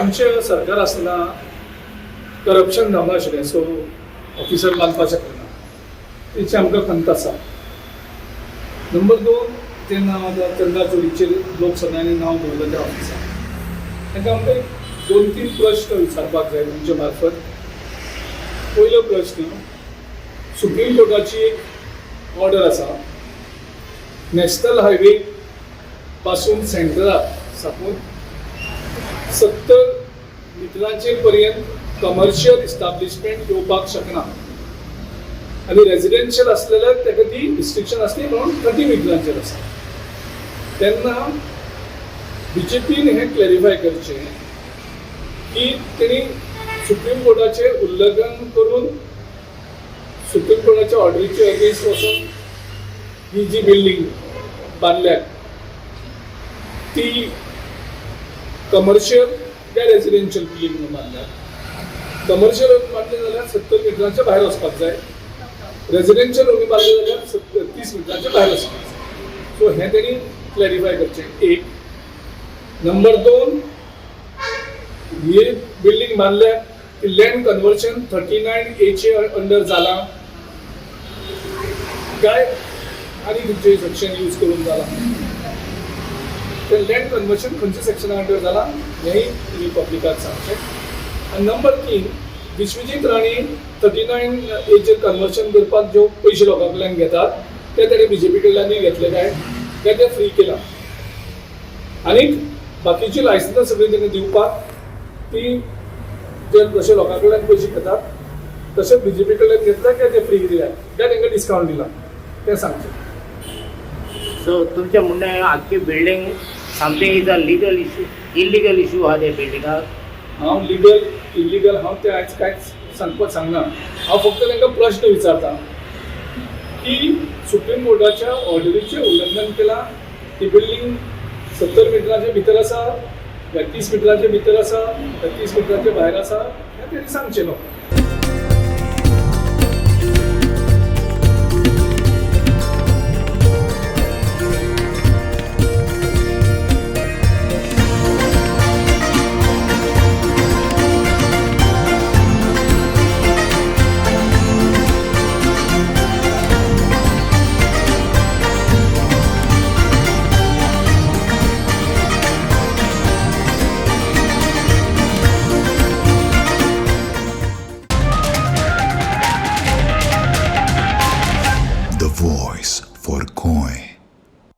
आमचे सरकार आसतना करप्शन जावना आशिल्लें, सो ऑफिसर बांदपाक शकना, तेची आमकां खंत आसा. नंबर 2, तेन्ना चंदा चोरीचेर लोक सगळ्यांनी नांव दवरलें त्या ऑफिसाक. ताका आमकां 2-3 प्रश्न विचारपाक जाय तुमचे मार्फत. पयलो प्रश्न, सुप्रीम कोर्टाची एक ऑर्डर आसा, नॅशनल हायवे पासून सेंट्रलाक साकून 70 मिटरांचे पर्यंत कमर्शियल इस्टाब्लिशमेंट येवपाक शकना आनी रेजिडेन्शियल आसलेल्यार ताका ती रिस्ट्रिक्शन आसली म्हणून 30 मिटरांचेर आसा. तेन्ना BJPन हें क्लॅरिफाय करचें की तेणी सुप्रीम कोर्टाचें उल्लंघन करून सुप्रीम कोर्टाच्या ऑर्डरीचे अगेन्स्ट वचून ही जी बिल्डींग बांदल्या ती कमर्शियल काय रेजिडेन्शियल बिल्डींग म्हणून बांदल्या. कमर्शियल बांदले जाल्यार 70 मिटरांच्या भायर वचपाक जाय, रेजिडेन्शियल ओन्ली बांदले जाल्यार 30 मिटरांच्या भायर वचपाक जाय. सो हें तेणी क्लॅरिफाय करचें. एक. नंबर 2, ही बिल्डींग बांदल्या ती लँड कन्वर्शन 39A चे अंडर जाला काय आनी खंयचेय सेक्शन यूज करून जाला, ते लँड कन्वर्शन खंयच्या सेक्शना अंडर जाला हेंय पब्लिकाक सांगचें. आनी नंबर 3, विश्वजीत राणी 39A चेर कन्वर्शन करपाक जो पयशे लोकां कडल्यान घेतात ते ताणें BJP कडल्यानूय घेतले काय ते फ्री केला. आनीक बाकीची लायसन्सां सगळीं ताणें दिवपाक ती जे जशे लोकां कडल्यान पयशे घेतात तशें BJP कडल्यान घेतले काय ते फ्री दिल्या काय तांकां डिस्कावंट दिला तें सांगचें. सो तुमच्या म्हणणें आख्खी building something is a legal issue, illegal issue आहा ते बिल्डिंगाक? हांव लिगल इलिगल हांव ते आयज कांयच सांगपाक सांगना. हांव फक्त तांकां प्रश्न विचारता की सुप्रीम कोर्टाच्या ऑर्डरीचें उल्लंघन केलां, ती बिल्डींग 70 मिटरांच्या भितर आसा काय 30 मिटरांच्या भितर आसा काय 30 मिटरांच्या भायर आसा हें तेणी सांगचें न्हू.